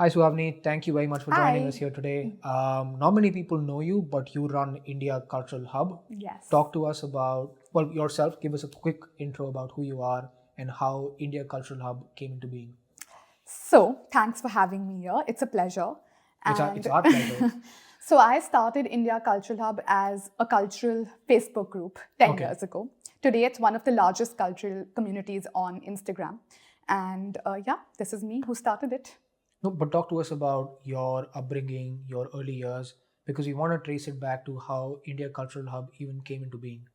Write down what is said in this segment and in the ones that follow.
Hi, Suhavini. Thank you very much for joining us Hi. here today. Not many people know you, but you run India Cultural Hub. Yes. Talk to us about, yourself. Give us a quick intro about who you are and how India Cultural Hub came into being. So, thanks for having me here. It's a pleasure. It's And our pleasure. so, I started India Cultural Hub as a cultural Facebook group 10 Okay. years ago. Today, it's one of the largest cultural communities on Instagram. And yeah, this is me who started it. No, but talk to us about your upbringing, your early years, because we want to trace it back to how India Cultural Hub even came into being.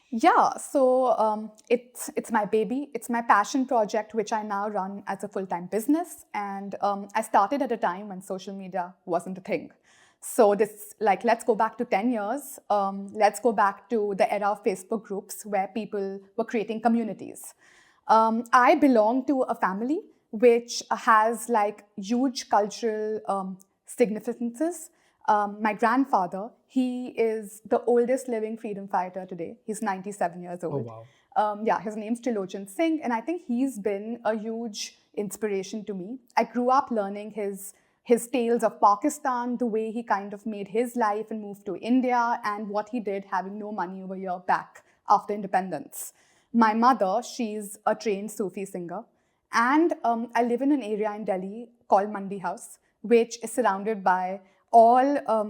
Yeah, so it's my baby. It's my passion project, which I now run as a full-time business. And I started at a time when social media wasn't a thing. So this, like, let's go back to 10 years. Let's go back to the era of Facebook groups where people were creating communities. I belong to a family which has like huge cultural significances. My grandfather, he is the oldest living freedom fighter today. He's 97 years Oh, old. wow. Yeah, his name's Shivang Singh, and I think he's been a huge inspiration to me. I grew up learning his tales of Pakistan, the way he kind of made his life and moved to India, and what he did having no money over here back after independence. My mother, she's a trained Sufi singer, and I live in an area in Delhi called Mandi House, which is surrounded by all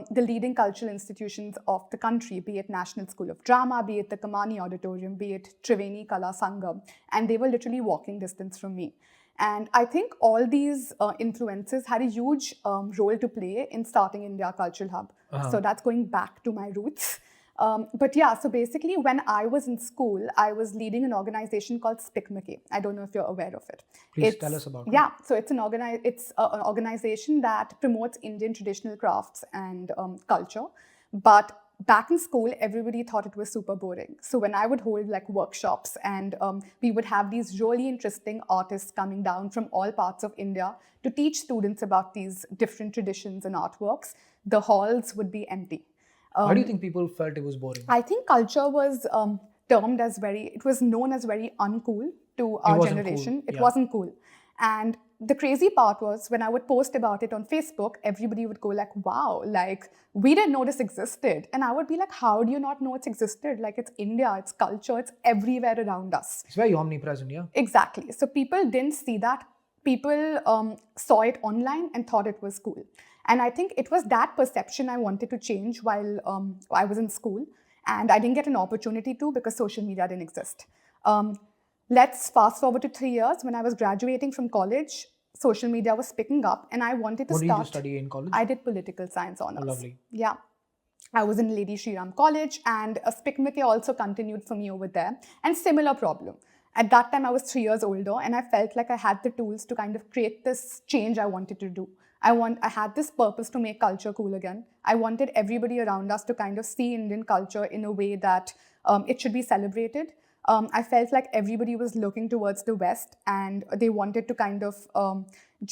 the leading cultural institutions of the country, be it National School of Drama, be it the Kamani Auditorium, be it Triveni Kala Sangam, and they were literally walking distance from me. And I think all these influences had a huge role to play in starting India Cultural Hub. So that's going back to my roots. But yeah, so basically, when I was in school, I was leading an organization called SPICMAKE. I don't know if you're aware of it. Please tell us about it. Yeah, so it's an organization that promotes Indian traditional crafts and culture. But back in school, everybody thought it was super boring. So when I would hold like workshops and we would have these really interesting artists coming down from all parts of India to teach students about these different traditions and artworks, the halls would be empty. Why do you think people felt it was boring? I think culture was it was known as very uncool to It our wasn't cool. generation. It Yeah. wasn't cool. And the crazy part was when I would post about it on Facebook, everybody would go like, wow, like we didn't know this existed. And I would be like, how do you not know it's existed? Like it's India, it's culture, it's everywhere around us. It's very omnipresent, yeah. Exactly. So people didn't see that. People saw it online and thought it was cool. And I think it was that perception I wanted to change while I was in school. And I didn't get an opportunity to because social media didn't exist. Let's fast forward to 3 years. When I was graduating from college, social media was picking up and I wanted to What did you start. study in college? I did political science honors. Oh, lovely. Yeah. I was in Lady Shri Ram College, and SPICMAKE also continued for me over there. And similar problem. At that time, I was 3 years older, and I felt like I had the tools to kind of create this change I wanted to do. I had this purpose to make culture cool again. I wanted everybody around us to kind of see Indian culture in a way that it should be celebrated. I felt like everybody was looking towards the West and they wanted to kind of,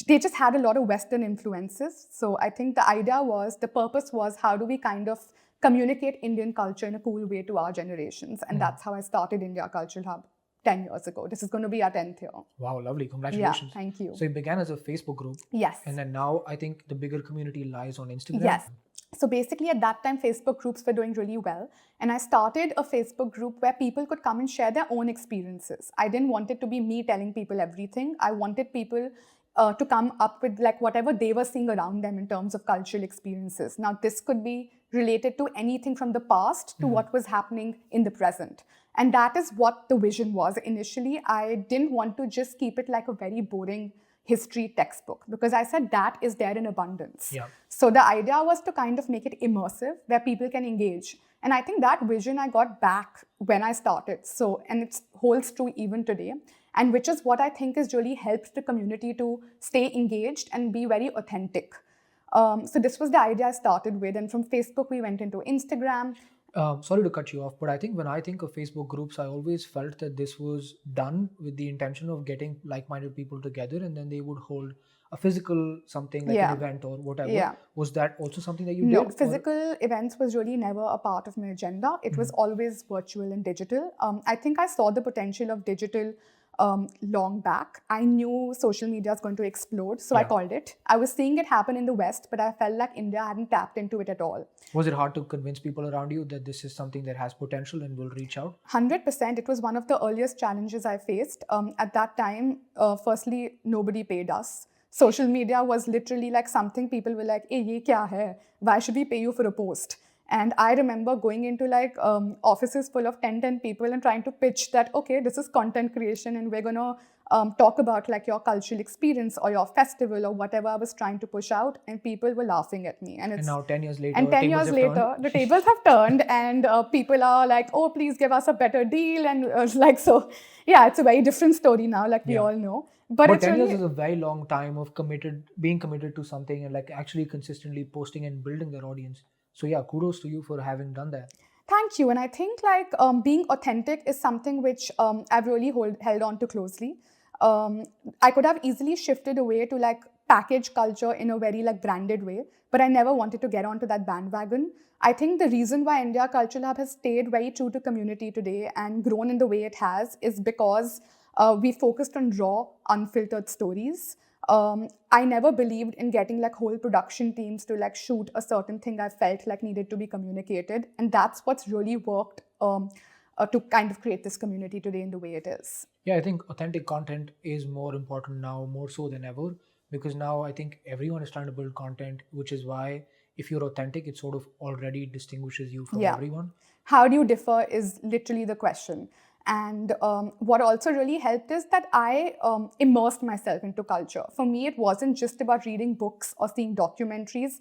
they just had a lot of Western influences. So I think the purpose was how do we kind of communicate Indian culture in a cool way to our generations. And that's how I started India Cultural Hub 10 years ago. This is going to be our 10th year. Wow, lovely. Congratulations. Yeah, thank you. So it began as a Facebook group. Yes. And then now I think the bigger community lies on Instagram. Yes. So basically at that time, Facebook groups were doing really well. And I started a Facebook group where people could come and share their own experiences. I didn't want it to be me telling people everything. I wanted people to come up with like whatever they were seeing around them in terms of cultural experiences. Now, this could be related to anything from the past to what was happening in the present. And that is what the vision was. Initially, I didn't want to just keep it like a very boring history textbook because I said that is there in abundance. Yeah. So the idea was to kind of make it immersive where people can engage. And I think that vision I got back when I started. So, and it holds true even today. And which is what I think has really helped the community to stay engaged and be very authentic. So this was the idea I started with. And from Facebook, we went into Instagram. Sorry to cut you off, but I think when I think of Facebook groups, I always felt that this was done with the intention of getting like-minded people together and then they would hold a physical something like an event or whatever. Yeah. Was that also something that you No, did? physical events was really never a part of my agenda. It was always virtual and digital. I think I saw the potential of digital long back. I knew social media is going to explode, so I called it. I was seeing it happen in the West, but I felt like India hadn't tapped into it at all. Was it hard to convince people around you that this is something that has potential and will reach out? 100%. It was one of the earliest challenges I faced. At that time, firstly, nobody paid us. Social media was literally like something people were like, hey, ye kya hai? Why should we pay you for a post? And I remember going into like offices full of 10 people and trying to pitch that, okay, this is content creation and we're going to talk about like your cultural experience or your festival or whatever I was trying to push out. And people were laughing at me. And now 10 years later, and 10 years later, the tables have turned and people are like, oh, please give us a better deal. And like, so yeah, it's a very different story now, like we all know. But 10 years is a very long time of being committed to something and like actually consistently posting and building their audience. So yeah, kudos to you for having done that. Thank you. And I think like being authentic is something which I've really held on to closely. I could have easily shifted away to like package culture in a very like branded way, but I never wanted to get onto that bandwagon. I think the reason why India Cultural Hub has stayed very true to community today and grown in the way it has is because we focused on raw, unfiltered stories. I never believed in getting like whole production teams to like shoot a certain thing I felt like needed to be communicated. And that's what's really worked to kind of create this community today in the way it is. Yeah, I think authentic content is more important now, more so than ever, because now I think everyone is trying to build content, which is why if you're authentic, it sort of already distinguishes you from everyone. How do you differ is literally the question. And what also really helped is that I immersed myself into culture. For me, it wasn't just about reading books or seeing documentaries.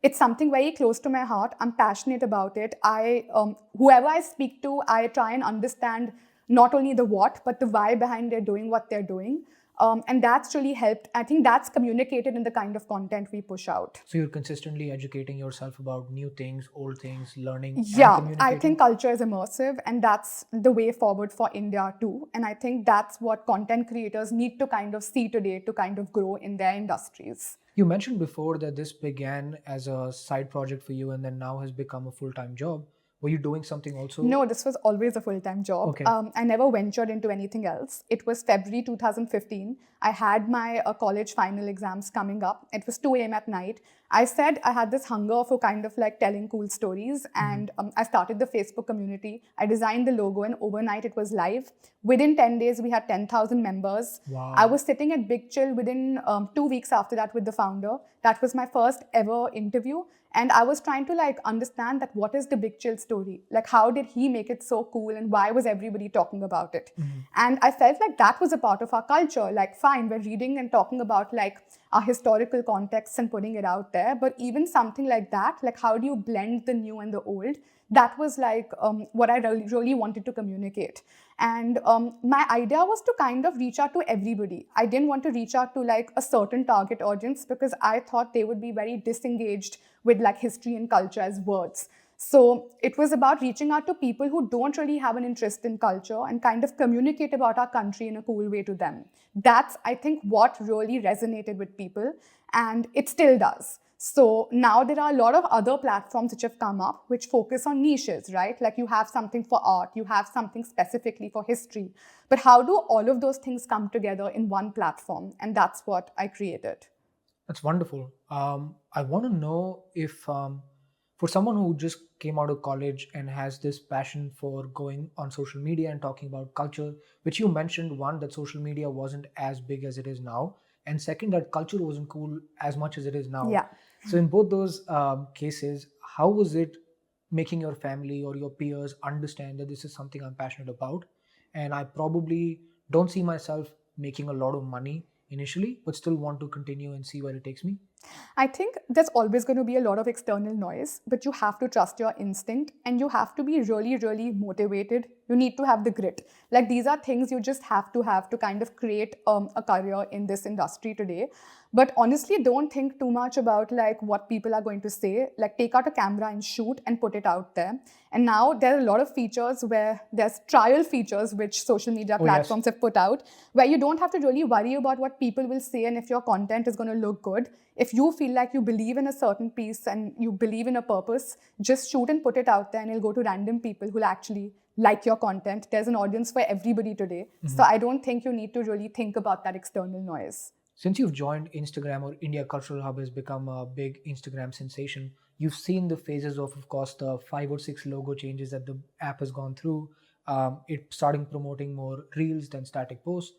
It's something very close to my heart. I'm passionate about it. Whoever I speak to, I try and understand not only the what, but the why behind they're doing what they're doing. And that's really helped. I think that's communicated in the kind of content we push out. So you're consistently educating yourself about new things, old things, learning. Yeah, I think culture is immersive and that's the way forward for India too. And I think that's what content creators need to kind of see today to kind of grow in their industries. You mentioned before that this began as a side project for you and then now has become a full-time job. Were you doing something also? No, this was always a full-time job. Okay. I never ventured into anything else. It was February 2015. I had my college final exams coming up. It was 2 a.m. at night. I said I had this hunger for kind of like telling cool stories and I started the Facebook community. I designed the logo and overnight it was live. Within 10 days, we had 10,000 members. Wow. I was sitting at Big Chill within 2 weeks after that with the founder. That was my first ever interview. And I was trying to like understand that what is the Big Chill story? Like how did he make it so cool and why was everybody talking about it? And I felt like that was a part of our culture. Like fine, we're reading and talking about like our historical context and putting it out there. But even something like that, like how do you blend the new and the old? That was like what I really wanted to communicate. And my idea was to kind of reach out to everybody. I didn't want to reach out to like a certain target audience because I thought they would be very disengaged with like history and culture as words. So it was about reaching out to people who don't really have an interest in culture and kind of communicate about our country in a cool way to them. That's, I think, what really resonated with people, and it still does. So now there are a lot of other platforms which have come up which focus on niches, right? Like you have something for art, you have something specifically for history. But how do all of those things come together in one platform? And that's what I created. That's wonderful. I want to know if for someone who just came out of college and has this passion for going on social media and talking about culture, which you mentioned, one, that social media wasn't as big as it is now, and second, that culture wasn't cool as much as it is now. Yeah. So in both those cases, how was it making your family or your peers understand that this is something I'm passionate about, and I probably don't see myself making a lot of money initially, but still want to continue and see where it takes me? I think there's always going to be a lot of external noise, but you have to trust your instinct and you have to be really, really motivated. You need to have the grit. Like these are things you just have to kind of create a career in this industry today. But honestly, don't think too much about like what people are going to say. Like take out a camera and shoot and put it out there. And now there are a lot of features where there's trial features which social media platforms have put out, where you don't have to really worry about what people will say and if your content is going to look good. If you feel like you believe in a certain piece and you believe in a purpose, just shoot and put it out there, and it'll go to random people who'll actually like your content. There's an audience for everybody today. So I don't think you need to really think about that external noise. Since you've joined Instagram, or India Cultural Hub has become a big Instagram sensation, you've seen the phases of course, the 5 or 6 logo changes that the app has gone through. It starting promoting more reels than static posts.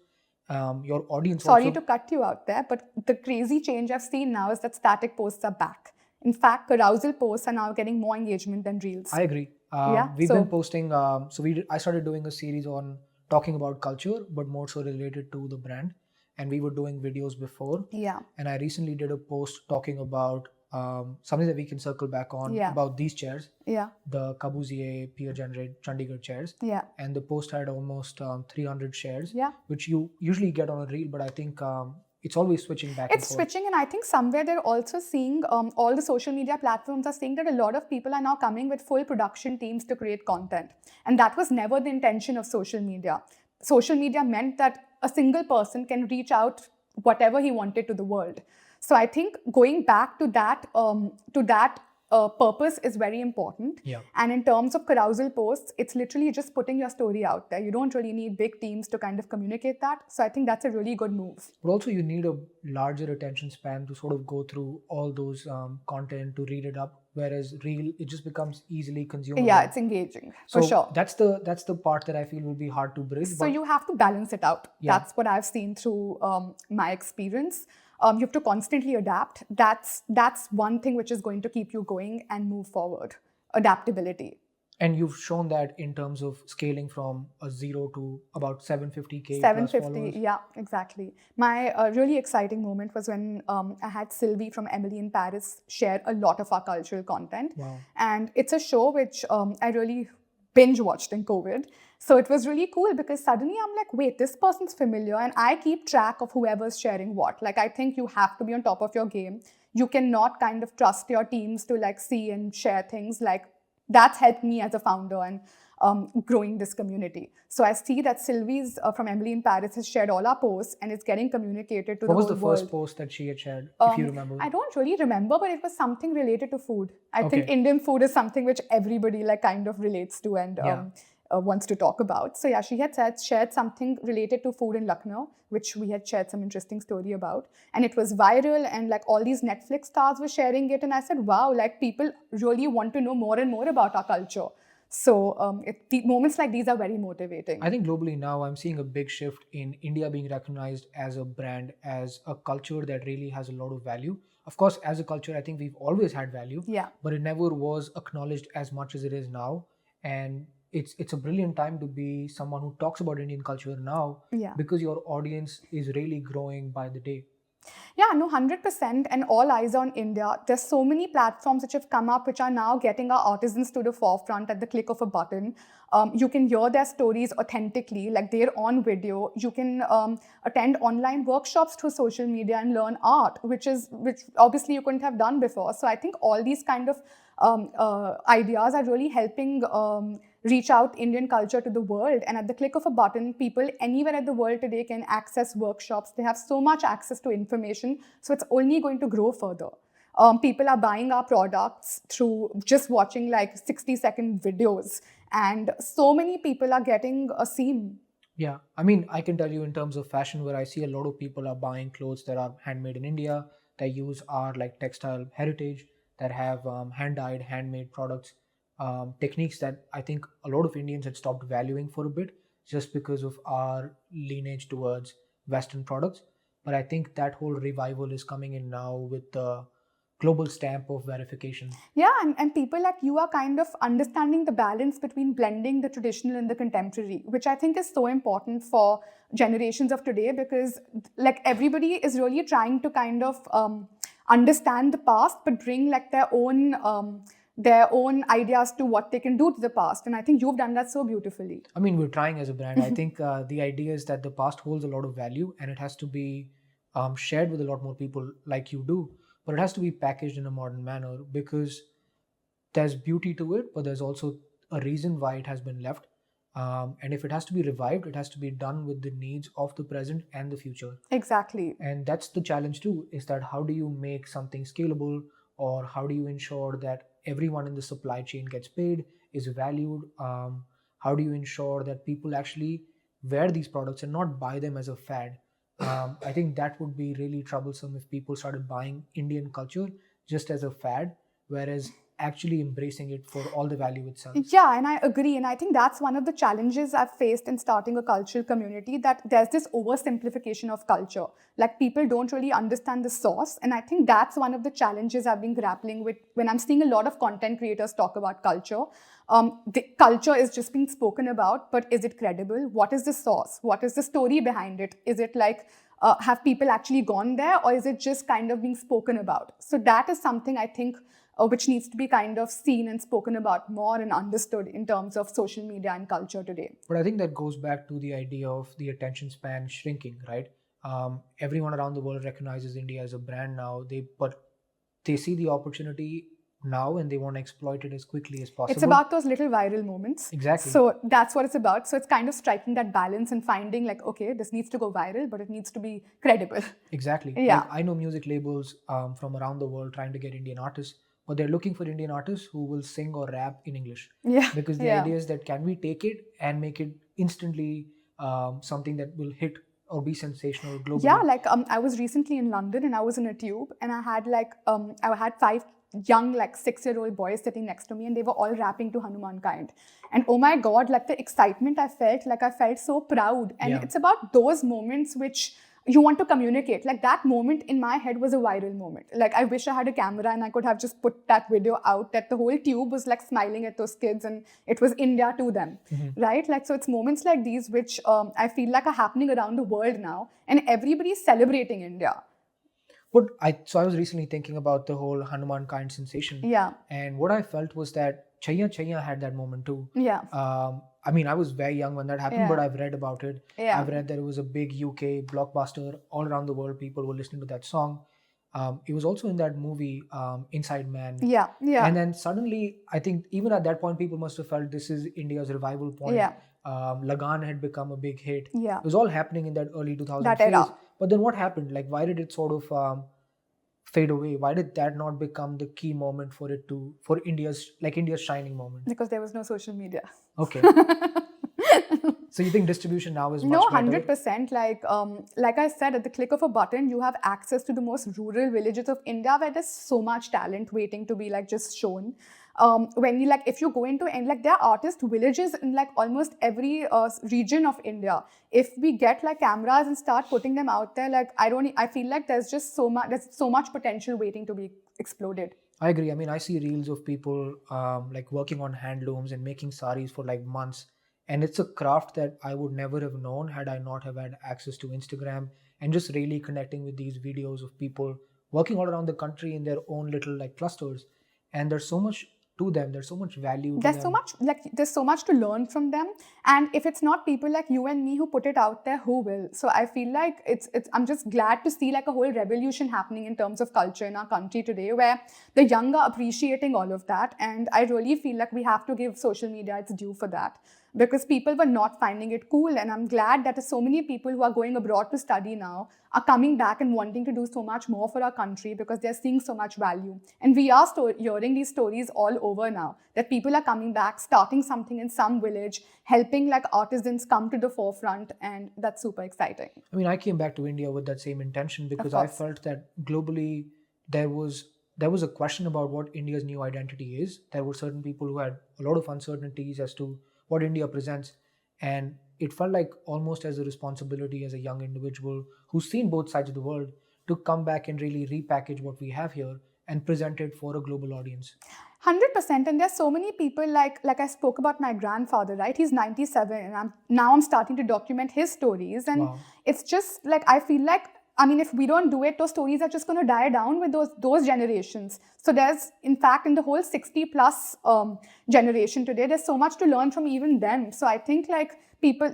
Your audience Sorry also. to cut you out there, but the crazy change I've seen now is that static posts are back. In fact, carousel posts are now getting more engagement than reels. I agree. We've been posting. I started doing a series on talking about culture, but more so related to the brand. And we were doing videos before. Yeah. And I recently did a post talking about something that we can circle back on about these chairs. Yeah. The Corbusier Peer Generate Chandigarh chairs. Yeah. And the post had almost 300 shares. Yeah. Which you usually get on a reel, but I think it's always switching back. It's switching, and I think somewhere they're also seeing all the social media platforms are seeing that a lot of people are now coming with full production teams to create content, and that was never the intention of social media. Social media meant that a single person can reach out whatever he wanted to the world. So I think going back to that purpose is very important. Yeah. And in terms of carousel posts, it's literally just putting your story out there. You don't really need big teams to kind of communicate that. So I think that's a really good move. But also you need a larger attention span to sort of go through all those content to read it up. Whereas reel, it just becomes easily consumable. Yeah, it's engaging, so for sure. That's the part that I feel will be hard to bridge. So you have to balance it out. Yeah. That's what I've seen through my experience. You have to constantly adapt. That's one thing which is going to keep you going and move forward. Adaptability. And you've shown that in terms of scaling from a 0 to about 750K. 750, yeah, exactly. My really exciting moment was when I had Sylvie from Emily in Paris share a lot of our cultural content. Wow. And it's a show which I really binge watched in COVID. So it was really cool because suddenly I'm like, wait, this person's familiar, and I keep track of whoever's sharing what. Like, I think you have to be on top of your game. You cannot kind of trust your teams to like see and share things. Like, that's helped me as a founder and growing this community. So I see that Sylvie's from Emily in Paris has shared all our posts, and it's getting communicated to the whole world. What was the first post that she had shared, if you remember? I don't really remember, but it was something related to food. I think Indian food is something which everybody like kind of relates to and wants to talk about. So yeah, she had shared something related to food in Lucknow, which we had shared some interesting story about. And it was viral, and like all these Netflix stars were sharing it. And I said, wow, like people really want to know more and more about our culture. So moments like these are very motivating. I think globally now I'm seeing a big shift in India being recognized as a brand, as a culture that really has a lot of value. Of course, as a culture, I think we've always had value, but it never was acknowledged as much as it is now. And it's a brilliant time to be someone who talks about Indian culture now, because your audience is really growing by the day. Yeah, no, 100%. And all eyes on India. There's so many platforms which have come up which are now getting our artisans to the forefront at the click of a button. You can hear their stories authentically, like they're on video. You can attend online workshops through social media and learn art, which obviously you couldn't have done before. So I think all these kind of ideas are really helping reach out Indian culture to the world. And at the click of a button, people anywhere in the world today can access workshops. They have so much access to information. So it's only going to grow further. People are buying our products through just watching like 60-second videos. And so many people are getting a seam. Yeah, I mean, I can tell you in terms of fashion, where I see a lot of people are buying clothes that are handmade in India, that use our like textile heritage, that have hand-dyed, handmade products, techniques that I think a lot of Indians had stopped valuing for a bit just because of our lineage towards Western products. But I think that whole revival is coming in now with the global stamp of verification. Yeah, and people like you are kind of understanding the balance between blending the traditional and the contemporary, which I think is so important for generations of today, because like everybody is really trying to kind of understand the past, but bring like their own ideas to what they can do to the past. And I think you've done that so beautifully. I mean, we're trying as a brand. I think the idea is that the past holds a lot of value, and it has to be shared with a lot more people like you do. But it has to be packaged in a modern manner, because there's beauty to it, but there's also a reason why it has been left. And if it has to be revived, it has to be done with the needs of the present and the future. Exactly. And that's the challenge too, is that how do you make something scalable, or how do you ensure that everyone in the supply chain gets paid, is valued? How do you ensure that people actually wear these products and not buy them as a fad? I think that would be really troublesome if people started buying Indian culture just as a fad, whereas actually embracing it for all the value it sells. Yeah, and I agree. And I think that's one of the challenges I've faced in starting a cultural community, that there's this oversimplification of culture. Like people don't really understand the source. And I think that's one of the challenges I've been grappling with when I'm seeing a lot of content creators talk about culture. The culture is just being spoken about, but is it credible? What is the source? What is the story behind it? Is it like, have people actually gone there, or is it just kind of being spoken about? So that is something I think which needs to be kind of seen and spoken about more and understood in terms of social media and culture today. But I think that goes back to the idea of the attention span shrinking, right? Everyone around the world recognizes India as a brand now. But they see the opportunity now and they want to exploit it as quickly as possible. It's about those little viral moments. Exactly. So that's what it's about. So it's kind of striking that balance and finding like, okay, this needs to go viral, but it needs to be credible. Exactly. Yeah. Like, I know music labels from around the world trying to get Indian artists, but they're looking for Indian artists who will sing or rap in English. Yeah. Because the idea is that can we take it and make it instantly something that will hit or be sensational globally? Yeah, like I was recently in London and I was in a tube and I had like I had 5 young like 6-year-old boys sitting next to me and they were all rapping to Hanuman Kind. And oh my God, like the excitement I felt so proud. And it's about those moments which you want to communicate. Like that moment in my head was a viral moment. Like I wish I had a camera and I could have just put that video out that the whole tube was like smiling at those kids and it was India to them, right? Like, so it's moments like these which I feel like are happening around the world now and everybody's celebrating India. But I was recently thinking about the whole Hanuman Kind sensation. Yeah. And what I felt was that Chaiya Chaiya had that moment too. Yeah. I mean, I was very young when that happened, but I've read about it. Yeah. I've read that it was a big UK blockbuster. All around the world, people were listening to that song. It was also in that movie, Inside Man. Yeah. Yeah. And then suddenly, I think even at that point, people must have felt this is India's revival point. Yeah. Lagan had become a big hit. Yeah. It was all happening in that early 2000s That phase. era. But then what happened? Like, why did it sort of fade away? Why did that not become the key moment for India's shining moment? Because there was no social media. Okay. So you think distribution now is much No, better? 100%. Like I said, at the click of a button, you have access to the most rural villages of India where there's so much talent waiting to be like just shown. When you like, if you go into and like there are artist villages in like almost every region of India. If we get like cameras and start putting them out there, like I feel like there's so much potential waiting to be exploded. I agree. I mean, I see reels of people like working on handlooms and making saris for like months. And it's a craft that I would never have known had I not have had access to Instagram, and just really connecting with these videos of people working all around the country in their own little like clusters. And there's so much to them. There's so much value to There's them. there's so much to learn from them. And if it's not people like you and me who put it out there, who will? So I feel like I'm just glad to see like a whole revolution happening in terms of culture in our country today, where the young are appreciating all of that. And I really feel like we have to give social media its due for that, because people were not finding it cool. And I'm glad that so many people who are going abroad to study now are coming back and wanting to do so much more for our country because they're seeing so much value. And we are hearing these stories all over now, that people are coming back, starting something in some village, helping like artisans come to the forefront, and that's super exciting. I mean, I came back to India with that same intention because I felt that globally there was a question about what India's new identity is. There were certain people who had a lot of uncertainties as to what India presents, and it felt like almost as a responsibility as a young individual who's seen both sides of the world to come back and really repackage what we have here and present it for a global audience. 100%. And there's so many people like I spoke about my grandfather, right? He's 97 and I'm starting to document his stories. And it's just like, I feel like, I mean, if we don't do it, those stories are just going to die down with those generations. So there's, in fact, in the whole 60 plus generation today, there's so much to learn from even them. So I think like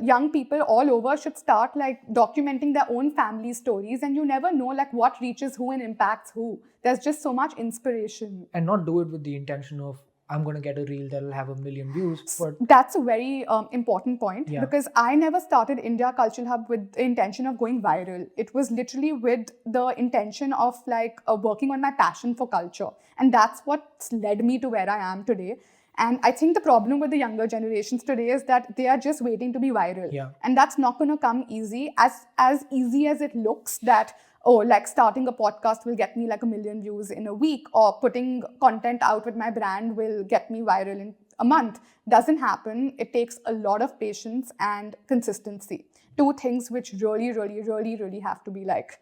young people all over should start like documenting their own family stories, and you never know like what reaches who and impacts who. There's just so much inspiration. And not do it with the intention of, I'm going to get a reel that'll have 1 million views. But that's a very important point, Yeah. because I never started India Cultural Hub with the intention of going viral. It was literally with the intention of like working on my passion for culture. And that's what's led me to where I am today. And I think the problem with the younger generations today is that they are just waiting to be viral. Yeah. And that's not going to come easy, as easy as it looks, that oh, like starting a podcast will get me like 1 million views in a week, or putting content out with my brand will get me viral in a month. Doesn't happen. It takes a lot of patience and consistency. Two things which really have to be like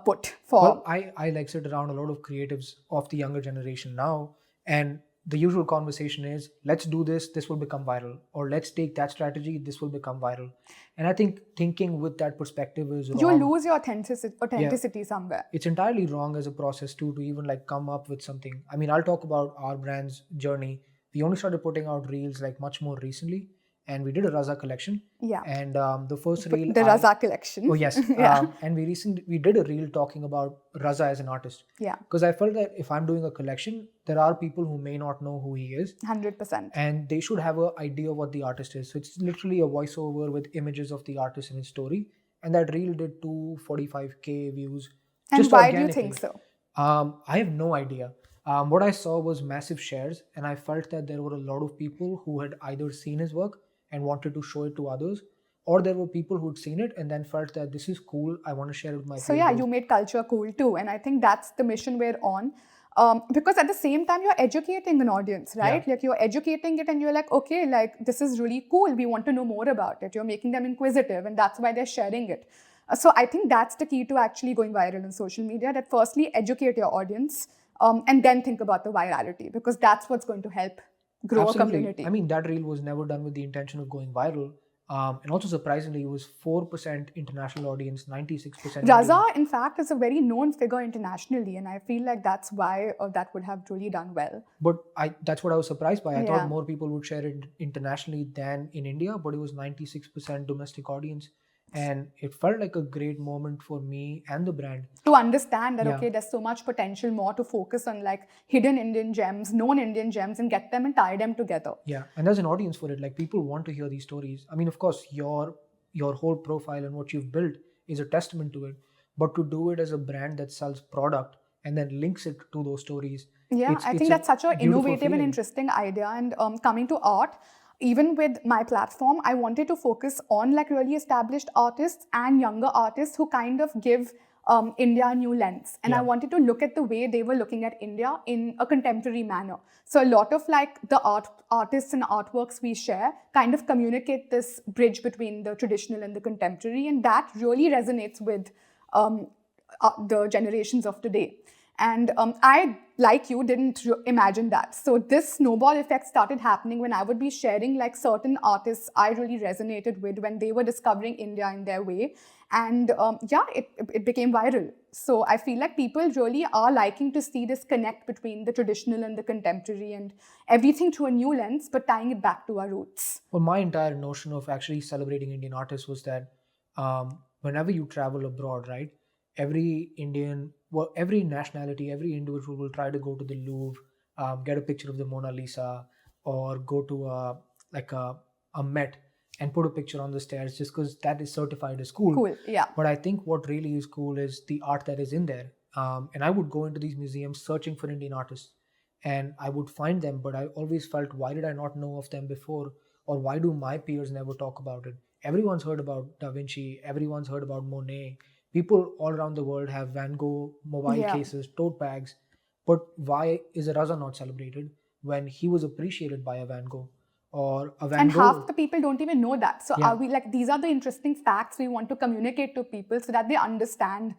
put for. Well, I like sit around a lot of creatives of the younger generation now, and the usual conversation is, let's do this will become viral, or let's take that strategy, this will become viral. And I think thinking with that perspective is You wrong. lose your authenticity somewhere. It's entirely wrong as a process too, to even like come up with something. I mean, I'll talk about our brand's journey. We only started putting out reels like much more recently, and we did a Raza collection. Yeah. And the first reel, The Raza collection. Oh yes. Yeah. And we did a reel talking about Raza as an artist. Yeah. Because I felt that if I'm doing a collection, there are people who may not know who he is, 100%. and they should have an idea of what the artist is. So it's literally a voiceover with images of the artist and his story. And that reel did 245K views. And just why do you organically. think so? I have no idea. What I saw was massive shares, and I felt that there were a lot of people who had either seen his work and wanted to show it to others, or there were people who'd seen it and then felt that this is cool, I want to share it with my So peer yeah, group. you made culture cool too, and I think that's the mission we're on. Because at the same time, you're educating an audience, right? Yeah. Like you're educating it, and you're like, okay, like this is really cool. We want to know more about it. You're making them inquisitive, and that's why they're sharing it. So I think that's the key to actually going viral on social media. That firstly, educate your audience, and then think about the virality, because that's what's going to help grow a community. I mean, that reel was never done with the intention of going viral. And also surprisingly, it was 4% international audience, 96% Raza, Indian. in fact, is a very known figure internationally, and I feel like that's why that would have really done well. But that's what I was surprised by. I Yeah. thought more people would share it internationally than in India, but it was 96% domestic audience. And it felt like a great moment for me and the brand. To understand that, Yeah. okay, there's so much potential more to focus on like hidden Indian gems, known Indian gems, and get them and tie them together. Yeah, and there's an audience for it. Like people want to hear these stories. I mean, of course, your whole profile and what you've built is a testament to it. But to do it as a brand that sells product and then links it to those stories. Yeah, I think that's such an innovative and interesting idea. And coming to art, even with my platform, I wanted to focus on like really established artists and younger artists who kind of give India a new lens. And I wanted to look at the way they were looking at India in a contemporary manner. So a lot of like the artists and artworks we share kind of communicate this bridge between the traditional and the contemporary. And that really resonates with the generations of today. And I, like you, didn't imagine that. So this snowball effect started happening when I would be sharing like certain artists I really resonated with when they were discovering India in their way. And it became viral. So I feel like people really are liking to see this connect between the traditional and the contemporary and everything through a new lens, but tying it back to our roots. Well, my entire notion of actually celebrating Indian artists was that whenever you travel abroad, right, every nationality, every individual will try to go to the Louvre, get a picture of the Mona Lisa, or go to a Met and put a picture on the stairs just because that is certified as cool. Cool, yeah. But I think what really is cool is the art that is in there. And I would go into these museums searching for Indian artists, and I would find them, but I always felt, why did I not know of them before? Or why do my peers never talk about it? Everyone's heard about Da Vinci, everyone's heard about Monet. People all around the world have Van Gogh mobile cases, tote bags. But why is a Raza not celebrated when he was appreciated by a Van Gogh or a Van Gogh? And half the people don't even know that. So are we like, these are the interesting facts we want to communicate to people so that they understand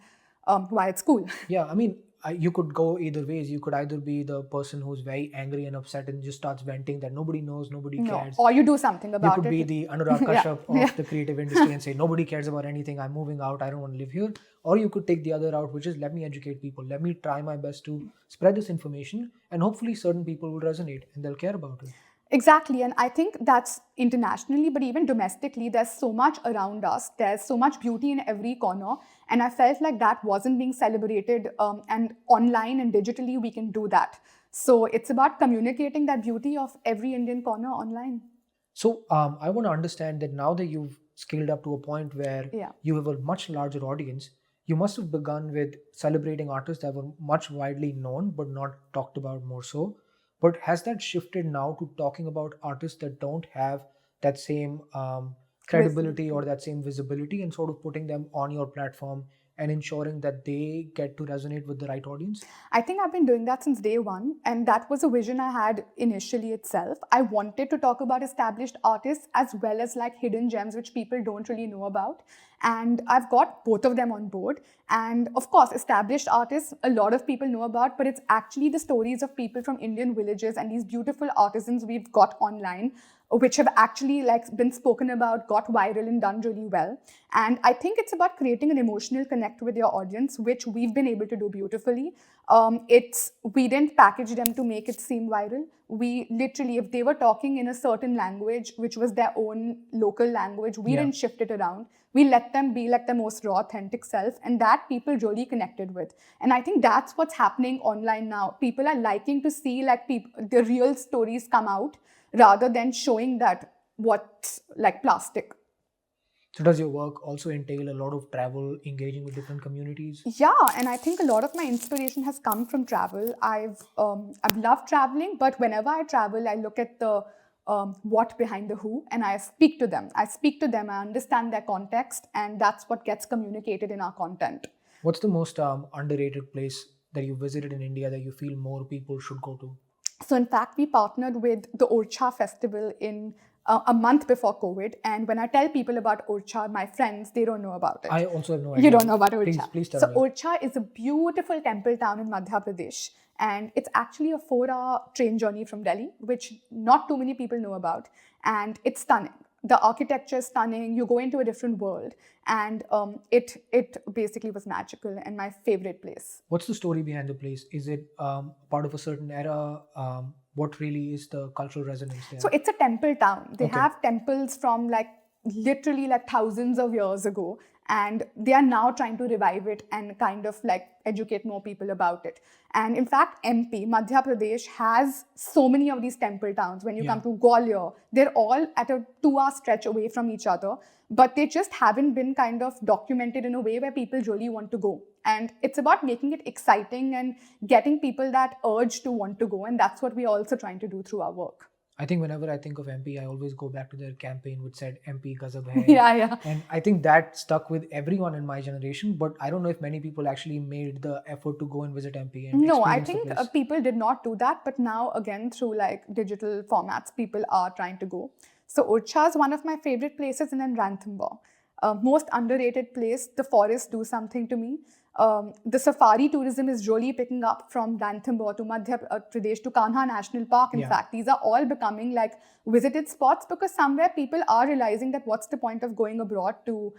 why it's cool. Yeah, I mean, you could go either ways. You could either be the person who's very angry and upset and just starts venting that nobody knows, nobody cares. Or you do something about it. You could be the Anurag Kashyap of the creative industry and say, nobody cares about anything, I'm moving out, I don't want to live here. Or you could take the other route, which is, let me educate people. Let me try my best to spread this information, and hopefully certain people will resonate and they'll care about it. Exactly. And I think that's internationally, but even domestically, there's so much around us. There's so much beauty in every corner. And I felt like that wasn't being celebrated. And online and digitally, we can do that. So it's about communicating that beauty of every Indian corner online. So I want to understand that now that you've scaled up to a point where Yeah. you have a much larger audience, you must have begun with celebrating artists that were much widely known but not talked about more so. But has that shifted now to talking about artists that don't have that same credibility or Visibility. that same visibility and sort of putting them on your platform and ensuring that they get to resonate with the right audience? I think I've been doing that since day one, and that was a vision I had initially itself. I wanted to talk about established artists as well as like hidden gems which people don't really know about. And I've got both of them on board. And of course, established artists, a lot of people know about, but it's actually the stories of people from Indian villages and these beautiful artisans we've got online, which have actually like been spoken about, got viral and done really well. And I think it's about creating an emotional connect with your audience, which we've been able to do beautifully. It's we didn't package them to make it seem viral. We literally, if they were talking in a certain language, which was their own local language, we Yeah. didn't shift it around. We let them be like their most raw, authentic self, and that people really connected with. And I think that's what's happening online now. People are liking to see like the real stories come out rather than showing that what's like plastic. So does your work also entail a lot of travel, engaging with different communities? Yeah, and I think a lot of my inspiration has come from travel. I've loved traveling, but whenever I travel, I look at the what behind the who, and I speak to them. I speak to them. I understand their context, and that's what gets communicated in our content. What's the most underrated place that you visited in India that you feel more people should go to? So, in fact, we partnered with the Orcha festival in a month before COVID. And when I tell people about Orcha, my friends, they don't know about it. I also have no You idea. don't know about Please, Orcha. please tell So, me. Orcha is a beautiful temple town in Madhya Pradesh. And it's actually a 4-hour train journey from Delhi, which not too many people know about. And it's stunning. The architecture is stunning. You go into a different world. And it basically was magical and my favorite place. What's the story behind the place? Is it part of a certain era? What really is the cultural resonance So there? it's a temple town. They Okay. have temples from like literally like thousands of years ago, and they are now trying to revive it and kind of like educate more people about it. And in fact, MP, Madhya Pradesh, has so many of these temple towns. When you Yeah. come to Gwalior, they're all at a 2-hour stretch away from each other, but they just haven't been kind of documented in a way where people really want to go. And it's about making it exciting and getting people that urge to want to go. And that's what we're also trying to do through our work. I think whenever I think of MP, I always go back to their campaign which said MP Gazab Hai. Yeah. And I think that stuck with everyone in my generation, but I don't know if many people actually made the effort to go and visit MP and No, I experience the think place. people did not do that. But now, again, through like digital formats, people are trying to go. So Urcha is one of my favorite places, and then Ranthambore. Most underrated place. The forests do something to me. The safari tourism is really picking up from Ranthambore to Madhya Pradesh to Kanha National Park. In Yeah. fact, these are all becoming like visited spots because somewhere people are realizing that what's the point of going abroad to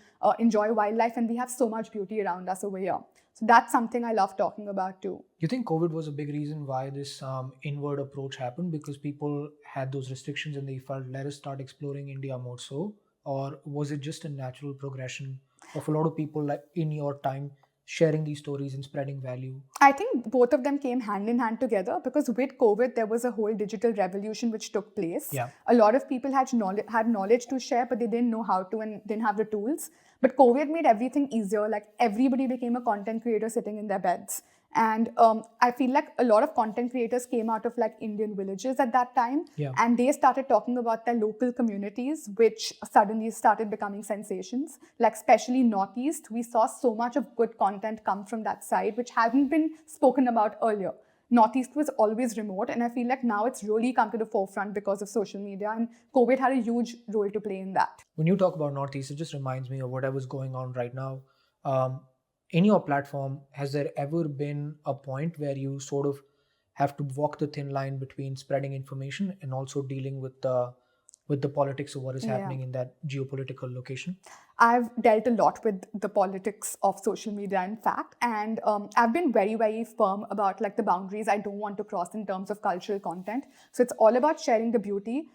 enjoy wildlife, and we have so much beauty around us over here. So that's something I love talking about too. You think COVID was a big reason why this inward approach happened because people had those restrictions and they felt let us start exploring India more so, or was it just a natural progression of a lot of people like in your time sharing these stories and spreading value? I think both of them came hand in hand together because with COVID, there was a whole digital revolution which took place. Yeah. A lot of people had knowledge to share, but they didn't know how to and didn't have the tools. But COVID made everything easier. Like everybody became a content creator sitting in their beds. And I feel like a lot of content creators came out of like Indian villages at that time. Yeah. And they started talking about their local communities, which suddenly started becoming sensations. Like especially Northeast, we saw so much of good content come from that side, which hadn't been spoken about earlier. Northeast was always remote, and I feel like now it's really come to the forefront because of social media, and COVID had a huge role to play in that. When you talk about Northeast, it just reminds me of whatever's going on right now. Um, in your platform, has there ever been a point where you sort of have to walk the thin line between spreading information and also dealing with the with the politics of what is Yeah. happening in that geopolitical location? I've dealt a lot with the politics of social media, in fact, and I've been very, very firm about like the boundaries I don't want to cross in terms of cultural content. So it's all about sharing the beauty.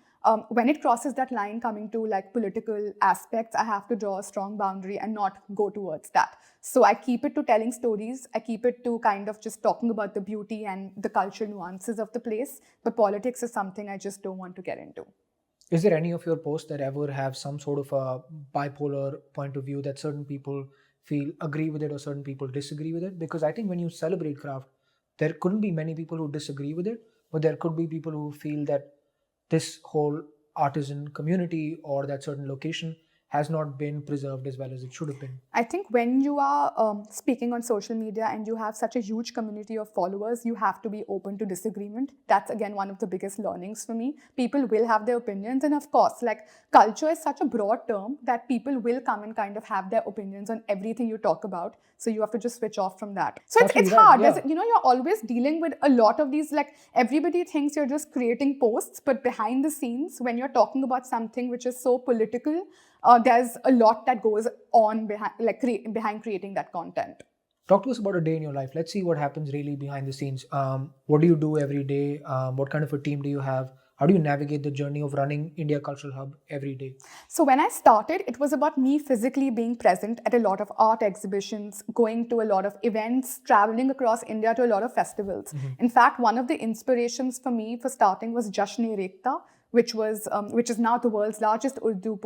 When it crosses that line coming to like political aspects, I have to draw a strong boundary and not go towards that. So I keep it to telling stories. I keep it to kind of just talking about the beauty and the cultural nuances of the place. But politics is something I just don't want to get into. Is there any of your posts that ever have some sort of a bipolar point of view that certain people feel agree with it or certain people disagree with it? Because I think when you celebrate craft, there couldn't be many people who disagree with it, but there could be people who feel that this whole artisan community or that certain location has not been preserved as well as it should have been. I think when you are speaking on social media and you have such a huge community of followers, you have to be open to disagreement. That's again one of the biggest learnings for me. People will have their opinions, and of course, like culture is such a broad term that people will come and kind of have their opinions on everything you talk about. So you have to just switch off from that. So That's it's really right, hard. yeah. You're always dealing with a lot of these, like everybody thinks you're just creating posts, but behind the scenes, when you're talking about something which is so political, there's a lot that goes on behind creating that content. Talk to us about a day in your life. Let's see what happens really behind the scenes. What do you do every day? What kind of a team do you have? How do you navigate the journey of running India Cultural Hub every day? So when I started, it was about me physically being present at a lot of art exhibitions, going to a lot of events, traveling across India to a lot of festivals. In fact, one of the inspirations for me for starting was Jashn-e-Ekta, which is now the world's largest Urdu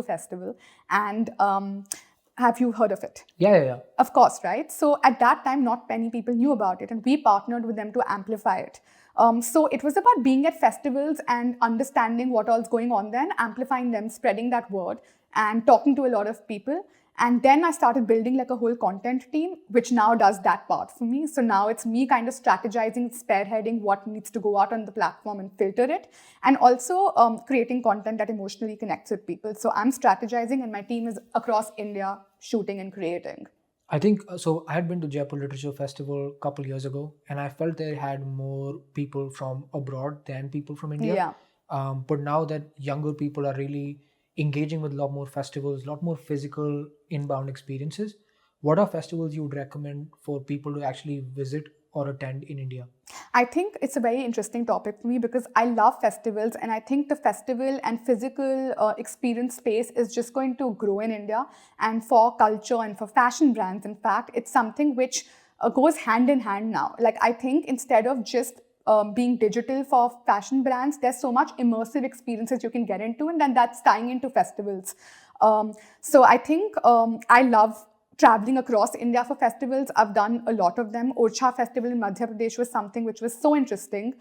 festival. And have you heard of it? Yeah. Of course, right? So at that time, not many people knew about it, and we partnered with them to amplify it. So it was about being at festivals and understanding what all's going on then, amplifying them, spreading that word, and talking to a lot of people. And then I started building like a whole content team, which now does that part for me. So now it's me kind of strategizing, spearheading what needs to go out on the platform and filter it. And also creating content that emotionally connects with people. So I'm strategizing and my team is across India shooting and creating. I think so. I had been to Jaipur Literature Festival a couple years ago, and I felt they had more people from abroad than people from India. Yeah. But now that younger people are really engaging with a lot more festivals, a lot more physical inbound experiences, what are festivals you would recommend for people to actually visit or attend in India? I think it's a very interesting topic for me because I love festivals, and I think the festival and physical experience space is just going to grow in India. And for culture and for fashion brands, in fact, it's something which goes hand in hand now. Like I think instead of just being digital for fashion brands, there's so much immersive experiences you can get into, and then that's tying into festivals. So I think I love traveling across India for festivals. I've done a lot of them. Orchha Festival in Madhya Pradesh was something which was so interesting.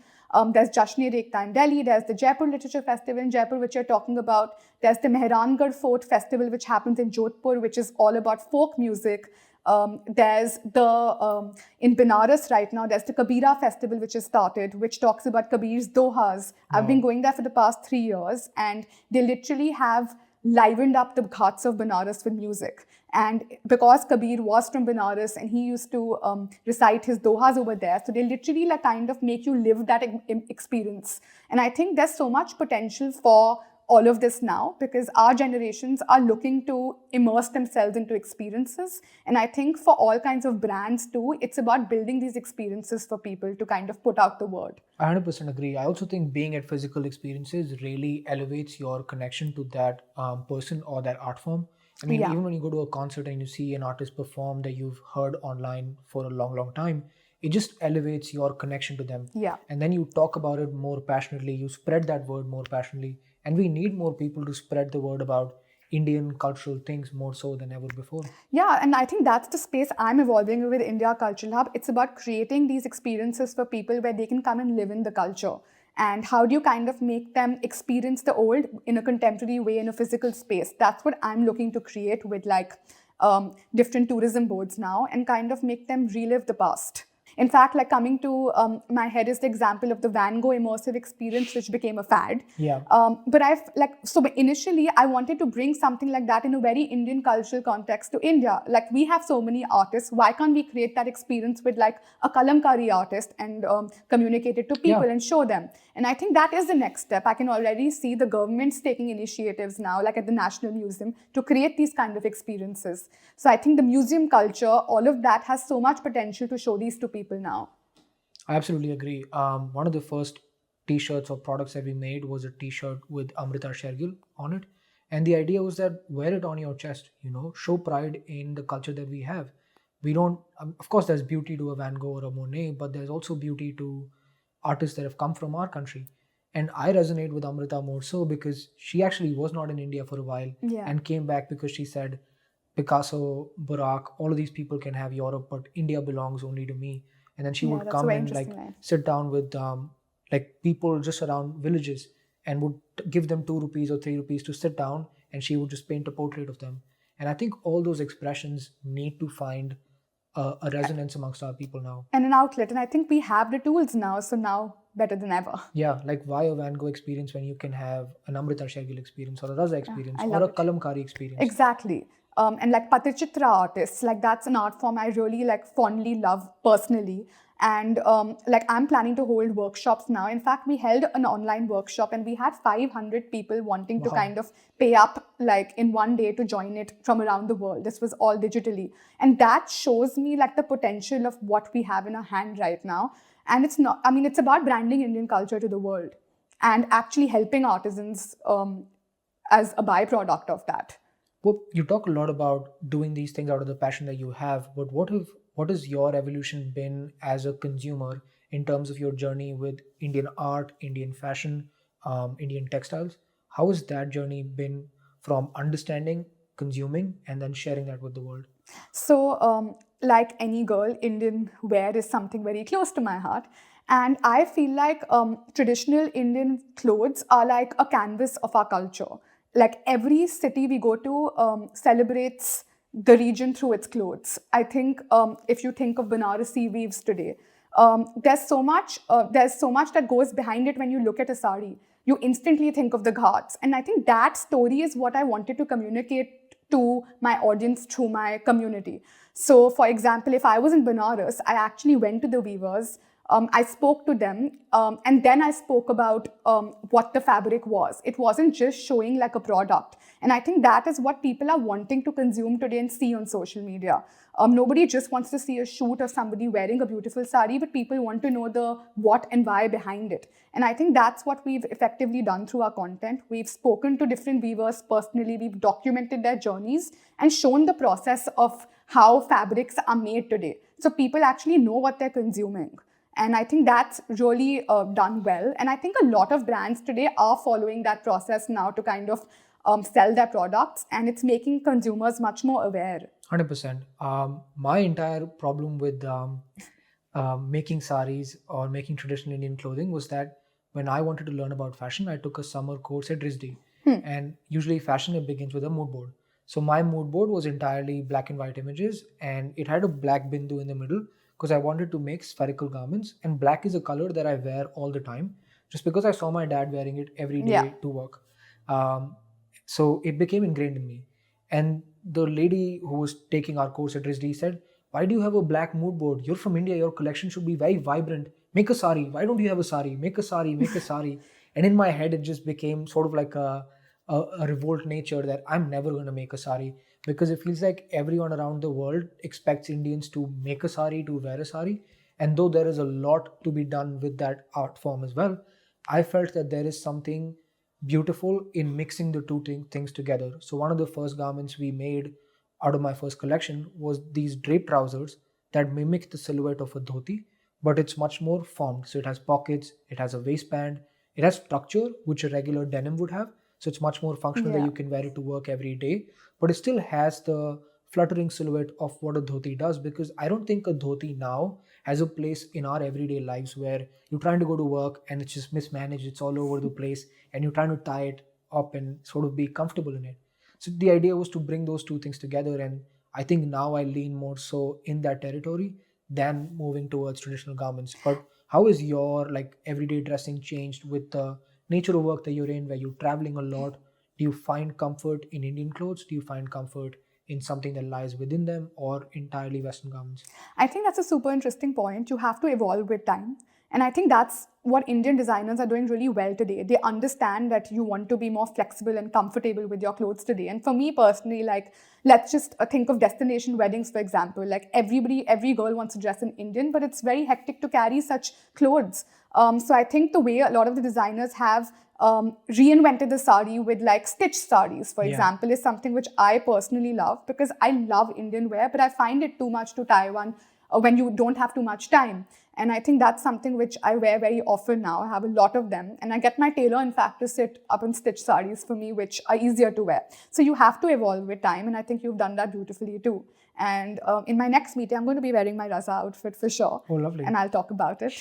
There's Jashn-e-Ekta in Delhi. There's the Jaipur Literature Festival in Jaipur, which you're talking about. There's the Mehrangarh Fort Festival, which happens in Jodhpur, which is all about folk music. There's in Benares right now, there's the Kabira Festival, which has started, which talks about Kabir's dohas. Wow. I've been going there for the past 3 years, and they literally have livened up the ghats of Benares with music. And because Kabir was from Benares and he used to recite his dohas over there, so they literally like kind of make you live that experience. And I think there's so much potential for all of this now because our generations are looking to immerse themselves into experiences. And I think for all kinds of brands too, it's about building these experiences for people to kind of put out the word. I 100% agree. I also think being at physical experiences really elevates your connection to that person or that art form. I mean, Yeah. even when you go to a concert and you see an artist perform that you've heard online for a long time, it just elevates your connection to them. Yeah. And then you talk about it more passionately, you spread that word more passionately. And we need more people to spread the word about Indian cultural things more so than ever before. Yeah, and I think that's the space I'm evolving with India Cultural Hub. It's about creating these experiences for people where they can come and live in the culture. And how do you kind of make them experience the old in a contemporary way in a physical space? That's what I'm looking to create with like different tourism boards now and kind of make them relive the past. In fact, like coming to my head is the example of the Van Gogh immersive experience, which became a fad. Yeah. But initially I wanted to bring something like that in a very Indian cultural context to India. Like we have so many artists, why can't we create that experience with like a kalamkari artist and communicate it to people and show them? And I think that is the next step. I can already see the government's taking initiatives now, like at the National Museum, to create these kind of experiences. So I think the museum culture, all of that has so much potential to show these to people now. I absolutely agree. One of the first T-shirts or products that we made was a T-shirt with Amrita Shergill on it, and the idea was that wear it on your chest. Show pride in the culture that we have. We don't, of course, there's beauty to a Van Gogh or a Monet, but there's also beauty to artists that have come from our country. And I resonate with Amrita more so because she actually was not in India for a while and came back because she said Picasso, Burak, all of these people can have Europe, but India belongs only to me. And then she would that's a come very and like interesting line. sit down with like people just around villages and would give them 2 rupees or 3 rupees to sit down, and she would just paint a portrait of them. And I think all those expressions need to find a resonance amongst our people now. And an outlet. And I think we have the tools now, so now better than ever. Yeah, like why a Van Gogh experience when you can have an Amrita Shergill experience or a Raza experience I or love a it. Kalamkari experience. Exactly. And like Patichitra artists, like that's an art form I really like fondly love personally. And like I'm planning to hold workshops now. In fact, we held an online workshop and we had 500 people wanting to Wow. kind of pay up like in one day to join it from around the world. This was all digitally. And that shows me like the potential of what we have in our hand right now. And it's not, I mean, it's about branding Indian culture to the world and actually helping artisans as a byproduct of that. Well, you talk a lot about doing these things out of the passion that you have, but what has your evolution been as a consumer in terms of your journey with Indian art, Indian fashion, Indian textiles? How has that journey been from understanding, consuming, and then sharing that with the world? So, like any girl, Indian wear is something very close to my heart. And I feel like traditional Indian clothes are like a canvas of our culture. Like every city we go to celebrates the region through its clothes. I think if you think of Banarasi weaves today, there's so much that goes behind it when you look at a sari. You instantly think of the ghats. And I think that story is what I wanted to communicate to my audience through my community. So, for example, if I was in Banaras, I actually went to the weavers. I spoke to them, and then I spoke about what the fabric was. It wasn't just showing like a product. And I think that is what people are wanting to consume today and see on social media. Nobody just wants to see a shoot of somebody wearing a beautiful sari, but people want to know the what and why behind it. And I think that's what we've effectively done through our content. We've spoken to different weavers personally, we've documented their journeys and shown the process of how fabrics are made today. So people actually know what they're consuming. And I think that's really done well. And I think a lot of brands today are following that process now to kind of sell their products, and it's making consumers much more aware. 100%. My entire problem with making saris or making traditional Indian clothing was that when I wanted to learn about fashion, I took a summer course at RISD. And usually, fashion it begins with a mood board. So, my mood board was entirely black and white images, and it had a black bindu in the middle because I wanted to make spherical garments. And black is a color that I wear all the time just because I saw my dad wearing it every day Yeah. to work. Um, so, it became ingrained in me. And the lady who was taking our course at RISD said, "Why do you have a black mood board? You're from India. Your collection should be very vibrant. Make a sari. Why don't you have a sari? Make a sari. Make a sari." And in my head, it just became sort of like a revolt nature that I'm never going to make a sari because it feels like everyone around the world expects Indians to make a sari, to wear a sari. And though there is a lot to be done with that art form as well, I felt that there is something beautiful in mixing the two things together. So one of the first garments we made out of my first collection was these drape trousers that mimic the silhouette of a dhoti, but it's much more formed. So it has pockets, it has a waistband, it has structure which a regular denim would have. So it's much more functional that Yeah. you can wear it to work every day, but it still has the fluttering silhouette of what a dhoti does, because I don't think a dhoti now has a place in our everyday lives where you're trying to go to work and it's just mismanaged, it's all over the place, and you're trying to tie it up and sort of be comfortable in it. So the idea was to bring those two things together, and I think now I lean more so in that territory than moving towards traditional garments. But how is your like everyday dressing changed with the nature of work that you're in, where you're traveling a lot? Do you find comfort in Indian clothes? Do you find comfort in something that lies within them, or entirely Western garments? I think that's a super interesting point. You have to evolve with time. And I think that's what Indian designers are doing really well today. They understand that you want to be more flexible and comfortable with your clothes today. And for me personally, like, let's just think of destination weddings, for example. Like, every girl wants to dress in Indian, but it's very hectic to carry such clothes. So I think the way a lot of the designers have reinvented the sari with like stitched saris, for example, is something which I personally love, because I love Indian wear, but I find it too much to tie one when you don't have too much time. And I think that's something which I wear very often now. I have a lot of them. And I get my tailor, in fact, to sit up and stitch saris for me, which are easier to wear. So you have to evolve with time. And I think you've done that beautifully too. And in my next meeting, I'm going to be wearing my Raza outfit for sure. Oh, lovely. And I'll talk about it.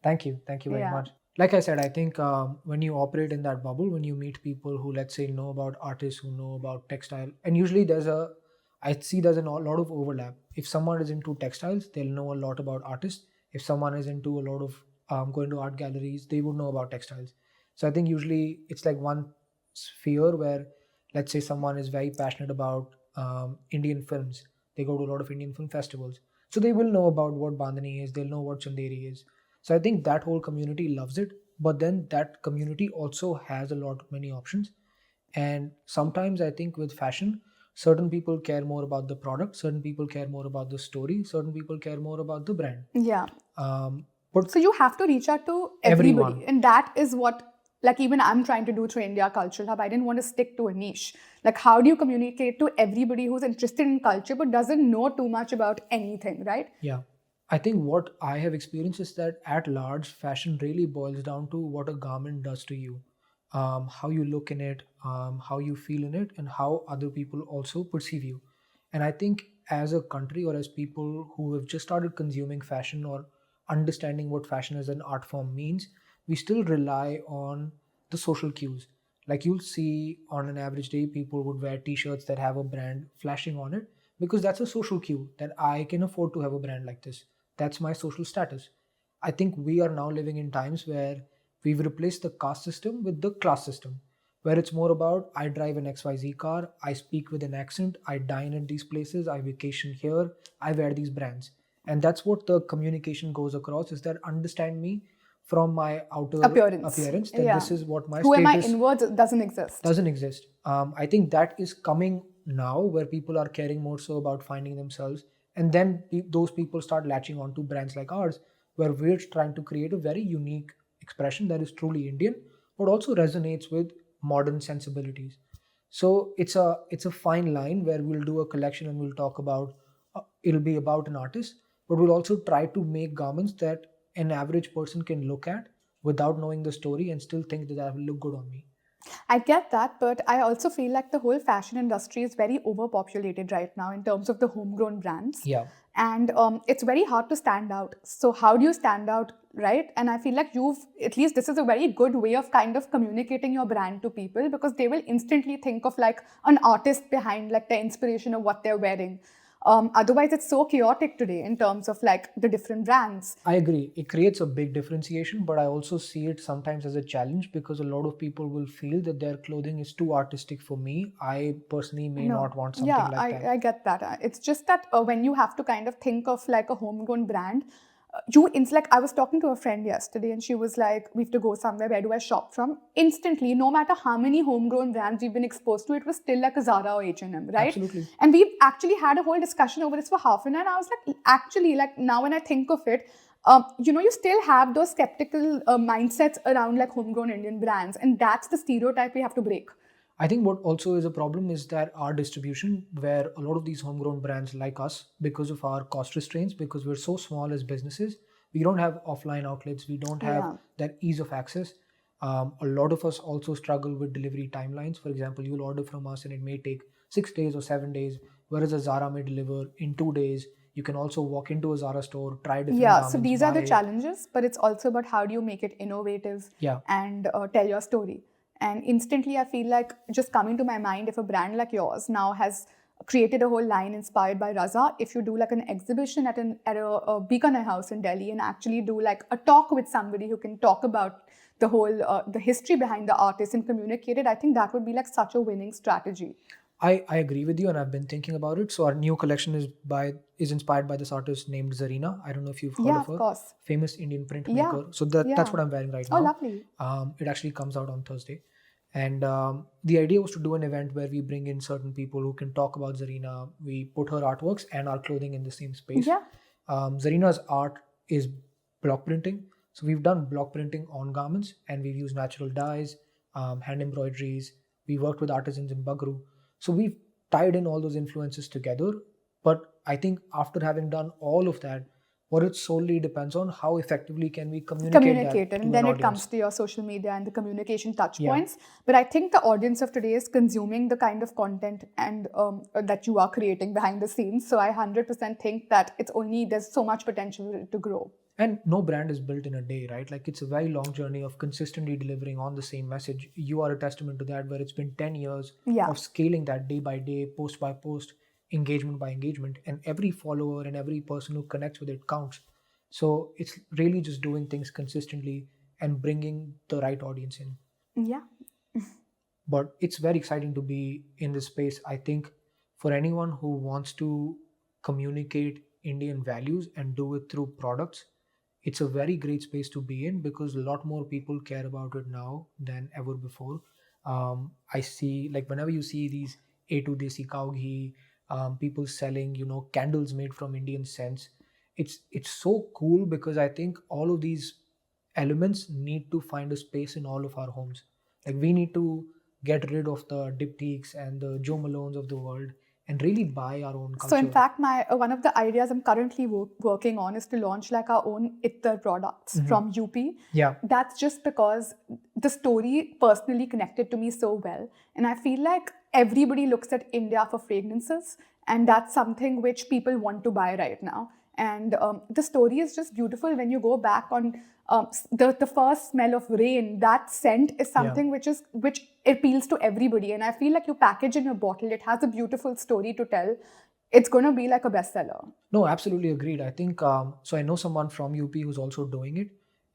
Thank you. Thank you very much. Like I said, I think when you operate in that bubble, when you meet people who, let's say, know about artists, who know about textile, and usually I see there's a lot of overlap. If someone is into textiles, they'll know a lot about artists. If someone is into a lot of going to art galleries, they would know about textiles. So I think usually it's like one sphere where, let's say, someone is very passionate about Indian films. They go to a lot of Indian film festivals. So they will know about what Bandhani is, they'll know what Chanderi is. So I think that whole community loves it. But then that community also has a lot many options. And sometimes I think with fashion, certain people care more about the product, certain people care more about the story, certain people care more about the brand. Yeah. But So you have to reach out to everyone. everybody. And that is what, like, even I'm trying to do through India Cultural Hub. I didn't want to stick to a niche. Like, how do you communicate to everybody who's interested in culture but doesn't know too much about anything, right? Yeah. I think what I have experienced is that at large, fashion really boils down to what a garment does to you, how you look in it, how you feel in it, and how other people also perceive you. And I think as a country, or as people who have just started consuming fashion or understanding what fashion as an art form means, we still rely on the social cues. Like you'll see on an average day, people would wear t shirts that have a brand flashing on it because that's a social cue that I can afford to have a brand like this. That's my social status. I think we are now living in times where we've replaced the caste system with the class system, where it's more about I drive an XYZ car, I speak with an accent, I dine at these places, I vacation here, I wear these brands. And that's what the communication goes across, is that understand me from my outer appearance, that this is what my Who am I status inwards doesn't exist. doesn't exist. I think that is coming now, where people are caring more so about finding themselves, and then those people start latching on to brands like ours, where we're trying to create a very unique expression that is truly Indian, but also resonates with modern sensibilities. So it's a fine line where we'll do a collection and we'll talk about it'll be about an artist, but we'll also try to make garments that an average person can look at without knowing the story and still think that that will look good on me. I get that, but I also feel like the whole fashion industry is very overpopulated right now in terms of the homegrown brands. Yeah. And it's very hard to stand out. So how do you stand out, right? And I feel like at least this is a very good way of kind of communicating your brand to people, because they will instantly think of like an artist behind like the inspiration of what they're wearing. Otherwise, it's so chaotic today in terms of like the different brands. I agree. It creates a big differentiation, but I also see it sometimes as a challenge, because a lot of people will feel that their clothing is too artistic for me. I personally may not want something like that. I get that. It's just that when you have to kind of think of like a homegrown brand, it's like I was talking to a friend yesterday and she was like, we have to go somewhere, where do I shop from? Instantly, no matter how many homegrown brands we've been exposed to, it was still like a Zara or H&M, right? Absolutely. And we've actually had a whole discussion over this for half an hour, and I was like, actually, like now when I think of it, you still have those skeptical mindsets around like homegrown Indian brands, and that's the stereotype we have to break. I think what also is a problem is that our distribution, where a lot of these homegrown brands like us, because of our cost restraints, because we're so small as businesses, we don't have offline outlets, we don't have that ease of access. A lot of us also struggle with delivery timelines. For example, you'll order from us and it may take 6 days or 7 days, whereas a Zara may deliver in 2 days. You can also walk into a Zara store, try different garments. So these are the challenges, but it's also about how do you make it innovative and tell your story. And instantly, I feel like just coming to my mind, if a brand like yours now has created a whole line inspired by Raza. If you do like an exhibition at a Bikaner house in Delhi and actually do like a talk with somebody who can talk about the whole the history behind the artist and communicate it, I think that would be like such a winning strategy. I agree with you, and I've been thinking about it. So our new collection is inspired by this artist named Zarina. I don't know if you've heard Yeah, of of her. course. Famous Indian Yeah, printmaker. So that's yeah. what I'm wearing right Oh, now. lovely. It actually comes out on Thursday, and the idea was to do an event where we bring in certain people who can talk about Zarina. We put her artworks and our clothing in the same space. Yeah. Zarina's art is block printing. So we've done block printing on garments, and we've used natural dyes, hand embroideries. We worked with artisans in Bagru. So we've tied in all those influences together. But I think after having done all of that, what it solely depends on how effectively can we communicate that And to an then it comes audience. to your social media and the communication touch Yeah. points. But I think the audience of today is consuming the kind of content and that you are creating behind the scenes. So I 100% think that there's so much potential to grow. And no brand is built in a day, right? Like it's a very long journey of consistently delivering on the same message. You are a testament to that, where it's been 10 years Yeah. of scaling that day by day, post by post, engagement by engagement. And every follower and every person who connects with it counts. So it's really just doing things consistently and bringing the right audience in. Yeah. But it's very exciting to be in this space. I think for anyone who wants to communicate Indian values and do it through products, it's a very great space to be in because a lot more people care about it now than ever before. I see, like, whenever you see these A2 Desi cow ghee, people selling, candles made from Indian scents, it's so cool because I think all of these elements need to find a space in all of our homes. Like, we need to get rid of the diptychs and the Joe Malones of the world and really buy our own So in culture. fact, my one of the ideas I'm currently working on is to launch like our own ittar products from UP. Yeah. That's just because the story personally connected to me so well, and I feel like everybody looks at India for fragrances, and that's something which people want to buy right now. And the story is just beautiful when you go back on the first smell of rain. That scent is something which appeals to everybody, and I feel like you package in a bottle, it has a beautiful story to tell. It's going to be like a bestseller. No, absolutely agreed. I think so. I know someone from UP who's also doing it,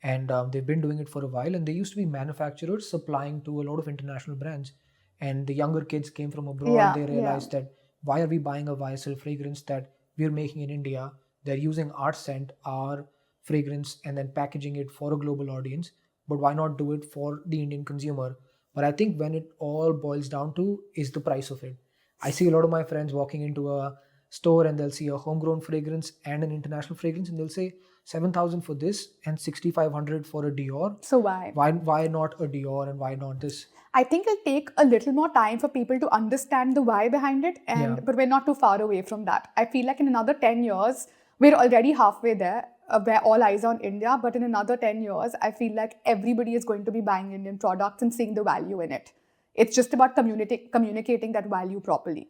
and they've been doing it for a while. And they used to be manufacturers supplying to a lot of international brands. And the younger kids came from abroad. Yeah, They yeah. realized that why are we buying a YSL fragrance that we're making in India? They're using our scent, our fragrance, and then packaging it for a global audience. But why not do it for the Indian consumer? But I think when it all boils down to is the price of it. I see a lot of my friends walking into a store and they'll see a homegrown fragrance and an international fragrance and they'll say 7,000 for this and 6,500 for a Dior. So why? Why not a Dior and why not this? I think it'll take a little more time for people to understand the why behind it, but we're not too far away from that. I feel like in another 10 years, we're already halfway there, where all eyes are on India. But in another 10 years, I feel like everybody is going to be buying Indian products and seeing the value in it. It's just about communicating that value properly.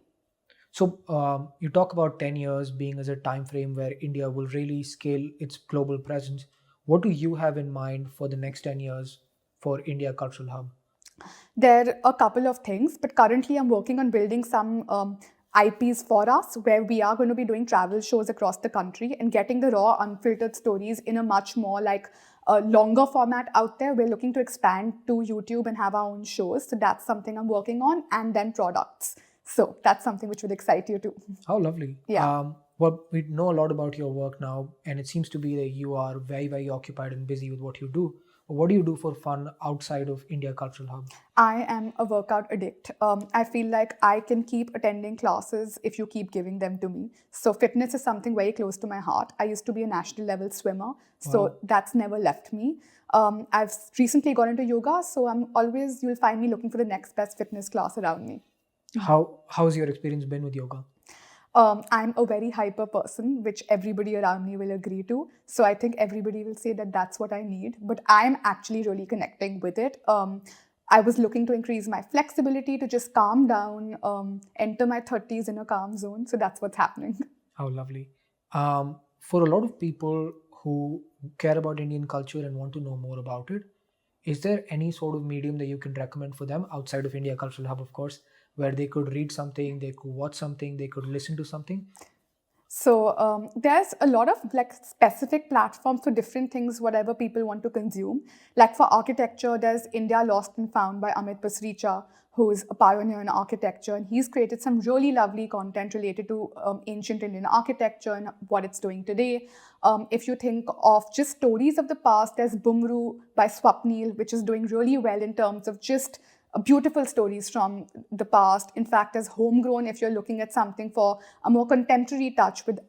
So you talk about 10 years being as a time frame where India will really scale its global presence. What do you have in mind for the next 10 years for India Cultural Hub? There are a couple of things, but currently I'm working on building some IPs for us where we are going to be doing travel shows across the country and getting the raw, unfiltered stories in a much more like a longer format out there. We're looking to expand to YouTube and have our own shows. So that's something I'm working on, and then products. So that's something which would excite you too. How lovely. Yeah. Well, we know a lot about your work now, and it seems to be that you are very, very occupied and busy with what you do. What do you do for fun outside of India Cultural Hub? I am a workout addict. I feel like I can keep attending classes if you keep giving them to me. So fitness is something very close to my heart. I used to be a national level swimmer, so that's never left me. I've recently got into yoga, so you'll find me looking for the next best fitness class around me. How's your experience been with yoga? I'm a very hyper person, which everybody around me will agree to. So I think everybody will say that that's what I need. But I'm actually really connecting with it. I was looking to increase my flexibility to just calm down, enter my 30s in a calm zone. So that's what's happening. How lovely. For a lot of people who care about Indian culture and want to know more about it, is there any sort of medium that you can recommend for them outside of India Cultural Hub, of course? where they could read something, they could watch something, they could listen to something? So there's a lot of like specific platforms for different things, whatever people want to consume. Like for architecture, there's India Lost and Found by Amit Pasricha, who's a pioneer in architecture, and he's created some really lovely content related to ancient Indian architecture and what it's doing today. If you think of just stories of the past, there's Bumru by Swapnil, which is doing really well in terms of just beautiful stories from the past. In fact, as homegrown, if you're looking at something for a more contemporary touch with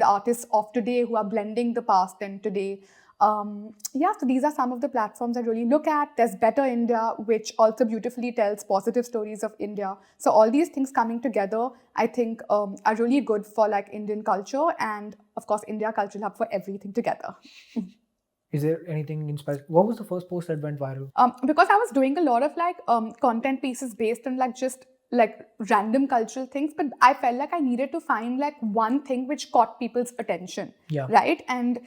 artists of today who are blending the past and today. So these are some of the platforms I really look at. There's Better India, which also beautifully tells positive stories of India. So all these things coming together, I think, are really good for like Indian culture, and of course, India Cultural Hub for everything together. Is there anything inspired? What was the first post that went viral? Because I was doing a lot of like content pieces based on like just like random cultural things, but I felt like I needed to find like one thing which caught people's attention. Yeah. Right. And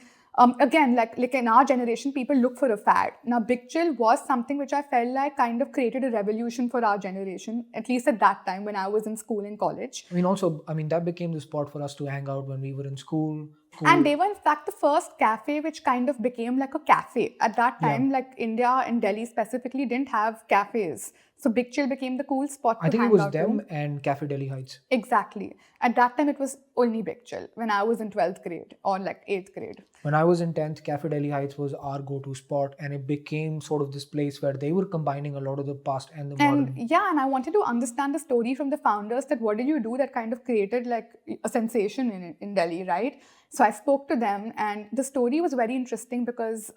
again, like in our generation, people look for a fad. Now, Big Chill was something which I felt like kind of created a revolution for our generation, at least at that time when I was in school and college. That became the spot for us to hang out when we were in school. And they were in fact the first cafe which kind of became like a cafe. At that time, like India and Delhi specifically didn't have cafes. So Big Chill became the cool spot to hang out. I think it was them and Cafe Delhi Heights. Exactly. At that time, it was only Big Chill when I was in 12th grade or like 8th grade. When I was in 10th, Cafe Delhi Heights was our go-to spot, and it became sort of this place where they were combining a lot of the past and the modern. And I wanted to understand the story from the founders, that what did you do that kind of created like a sensation in Delhi, right? So I spoke to them, and the story was very interesting because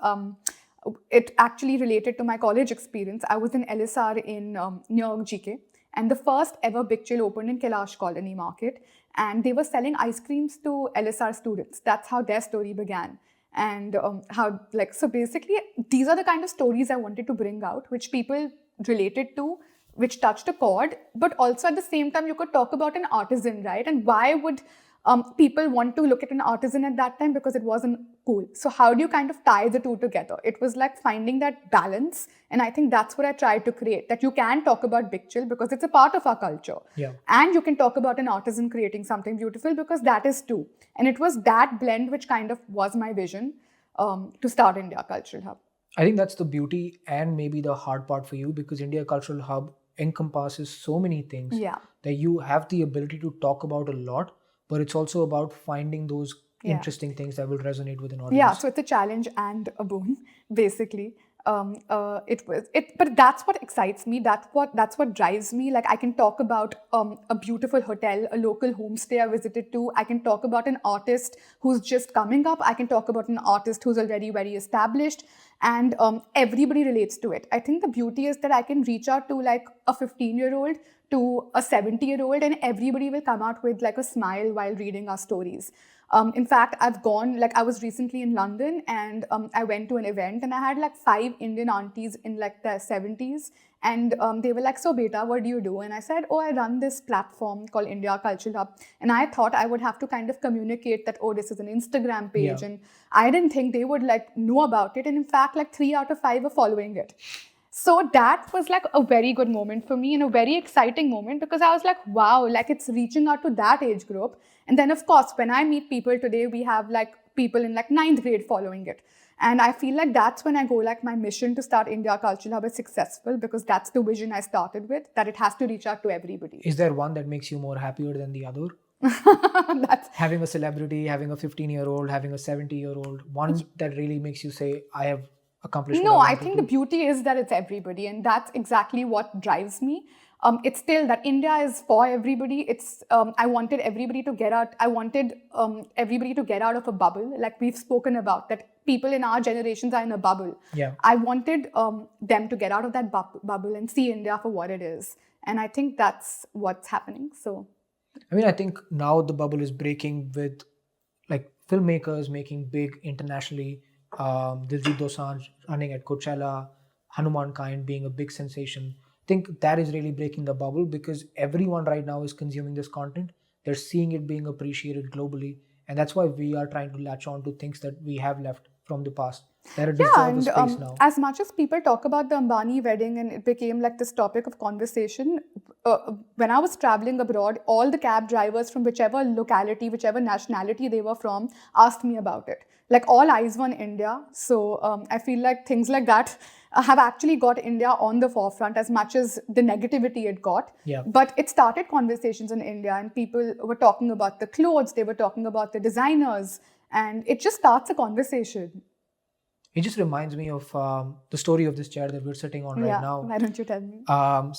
it actually related to my college experience. I was in LSR in near GK, and the first ever Big Chill opened in Kailash Colony Market, and they were selling ice creams to LSR students. That's how their story began. And so basically, these are the kind of stories I wanted to bring out, which people related to, which touched a chord, but also at the same time, you could talk about an artisan, right? And why would people want to look at an artisan at that time? Because it wasn't cool. So how do you kind of tie the two together? It was like finding that balance. And I think that's what I tried to create, that you can talk about Big Chill because it's a part of our culture. Yeah. And you can talk about an artisan creating something beautiful because that is too. And it was that blend which kind of was my vision to start India Cultural Hub. I think that's the beauty and maybe the hard part for you, because India Cultural Hub encompasses so many things that you have the ability to talk about a lot, but it's also about finding those interesting things that will resonate with an audience. Yeah, so it's a challenge and a boon, basically. But that's what excites me. That's what drives me. Like I can talk about a beautiful hotel, a local homestay I visited to. I can talk about an artist who's just coming up. I can talk about an artist who's already very established, and everybody relates to it. I think the beauty is that I can reach out to like a 15-year-old to a 70-year-old, and everybody will come out with like a smile while reading our stories. In fact, I was recently in London, and I went to an event, and I had like 5 Indian aunties in like their 70s, and they were like, "So beta, what do you do?" And I said, "Oh, I run this platform called India Cultural Hub." And I thought I would have to kind of communicate that, oh, this is an Instagram page. And I didn't think they would like know about it. And in fact, like 3 out of 5 are following it. So that was like a very good moment for me and a very exciting moment, because I was like, wow, like it's reaching out to that age group. And then of course, when I meet people today, we have like people in like 9th grade following it. And I feel like that's when I go like my mission to start India Cultural Hub is successful, because that's the vision I started with, that it has to reach out to everybody. Is there one that makes you more happier than the other? Having a celebrity, having a 15-year-old, having a 70-year-old, one that really makes you say, I have accomplished. No, I think the beauty is that it's everybody, and that's exactly what drives me. It's still that India is for everybody. It's I wanted everybody to get out. I wanted everybody to get out of a bubble, like we've spoken about, that people in our generations are in a bubble. Yeah. I wanted them to get out of that bubble and see India for what it is, and I think that's what's happening. So, I think now the bubble is breaking with like filmmakers making big internationally. Diljit Dosanjh running at Coachella, Hanuman Kind being a big sensation. I think that is really breaking the bubble, because everyone right now is consuming this content. They're seeing it being appreciated globally, and that's why we are trying to latch on to things that we have left from the past that Yeah, deserve a and space now. as much as people talk about the Ambani wedding and it became like this topic of conversation, when I was traveling abroad, all the cab drivers from whichever locality, whichever nationality they were from, asked me about it. Like all eyes were on India. So I feel like things like that have actually got India on the forefront as much as the negativity it got. Yeah. But it started conversations in India, and people were talking about the clothes, they were talking about the designers, and it just starts a conversation. It just reminds me of the story of this chair that we're sitting on right Yeah, now. why don't you tell me?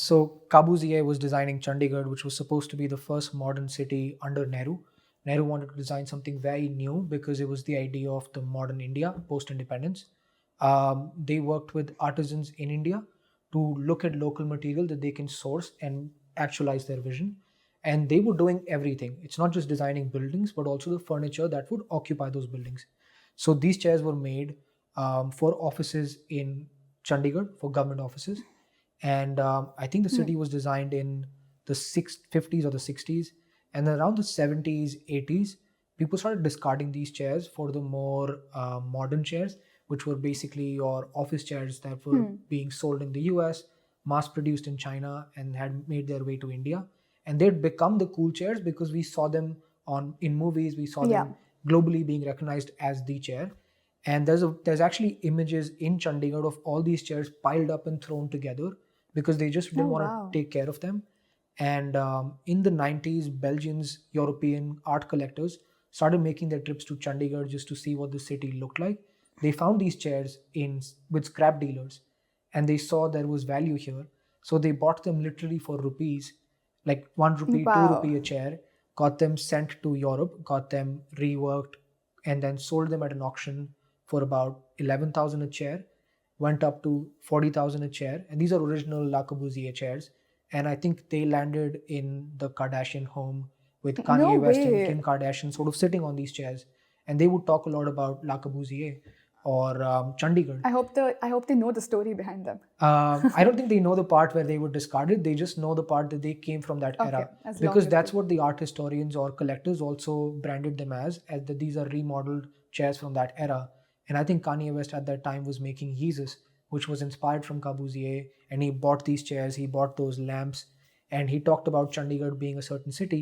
So Corbusier was designing Chandigarh, which was supposed to be the first modern city under Nehru. Nehru wanted to design something very new because it was the idea of the modern India post-independence. They worked with artisans in India to look at local material that they can source and actualize their vision. And they were doing everything. It's not just designing buildings, but also the furniture that would occupy those buildings. So these chairs were made for offices in Chandigarh, for government offices. And I think the city was designed in the 50s or the 60s. And then around the 70s, 80s, people started discarding these chairs for the more modern chairs, which were basically your office chairs that were being sold in the US, mass produced in China, and had made their way to India. And they'd become the cool chairs because we saw them in movies, we saw Yeah. them globally being recognized as the chair. And there's actually images in Chandigarh of all these chairs piled up and thrown together because they just didn't Oh, want wow. to take care of them. And in the 90s, Belgians, European art collectors started making their trips to Chandigarh just to see what the city looked like. They found these chairs in with scrap dealers, and they saw there was value here. So they bought them literally for rupees, like 1 rupee, Wow. ₹2 a chair, got them sent to Europe, got them reworked, and then sold them at an auction for about 11,000 a chair, went up to 40,000 a chair. And these are original Le Corbusier chairs. And I think they landed in the Kardashian home with No Kanye West and way. Kim Kardashian sort of sitting on these chairs. And they would talk a lot about Le Corbusier or Chandigarh. I hope they know the story behind them. I don't think they know the part where they were discarded. They just know the part that they came from that Okay, era, as because longevity. that's what the art historians or collectors also branded them as that these are remodeled chairs from that era. And I think Kanye West at that time was making Yeezus, which was inspired from Corbusier, and he bought these chairs, he bought those lamps, and he talked about Chandigarh being a certain city.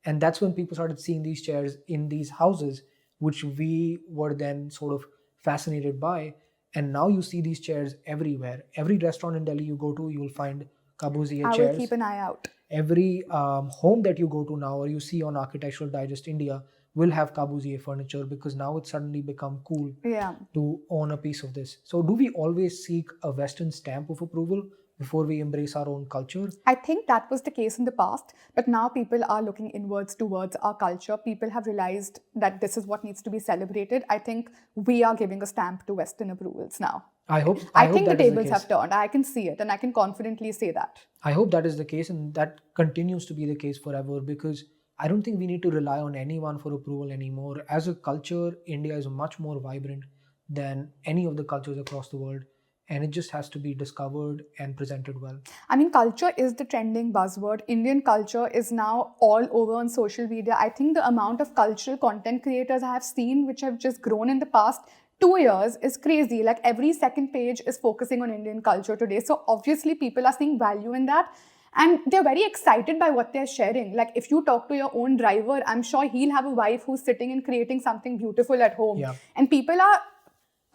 And that's when people started seeing these chairs in these houses, which we were then sort of fascinated by. And now you see these chairs everywhere. Every restaurant in Delhi you go to, you will find Corbusier I will keep chairs. an eye out. Every home that you go to now, or you see on Architectural Digest India, will have Corbusier furniture because now it's suddenly become cool Yeah. to own a piece of this. So, do we always seek a Western stamp of approval before we embrace our own culture? I think that was the case in the past, but now people are looking inwards towards our culture. People have realized that this is what needs to be celebrated. I think we are giving a stamp to Western approvals now. I hope I think the that is the tables case. have turned. I can see it, and I can confidently say that. I hope that is the case, and that continues to be the case forever, because I don't think we need to rely on anyone for approval anymore. As a culture, India is much more vibrant than any of the cultures across the world, and it just has to be discovered and presented well. I mean, culture is the trending buzzword. Indian culture is now all over on social media. I think the amount of cultural content creators I have seen, which have just grown in the past 2 years, is crazy. Like every second page is focusing on Indian culture today. So obviously, people are seeing value in that. And they're very excited by what they're sharing. Like if you talk to your own driver, I'm sure he'll have a wife who's sitting and creating something beautiful at home. Yeah. And people are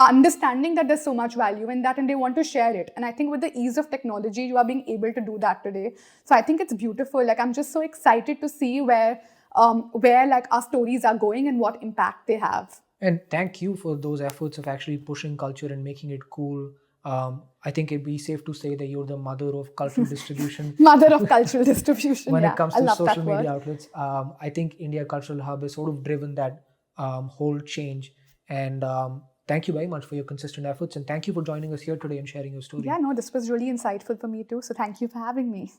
understanding that there's so much value in that and they want to share it. And I think with the ease of technology, you are being able to do that today. So I think it's beautiful. Like I'm just so excited to see where like our stories are going and what impact they have. And thank you for those efforts of actually pushing culture and making it cool. I think it'd be safe to say that you're the mother of cultural distribution Mother of cultural distribution. when Yeah, it comes I to love that social media word. outlets. I think India Cultural Hub has sort of driven that whole change. And thank you very much for your consistent efforts. And thank you for joining us here today and sharing your story. Yeah, no, this was really insightful for me too. So thank you for having me.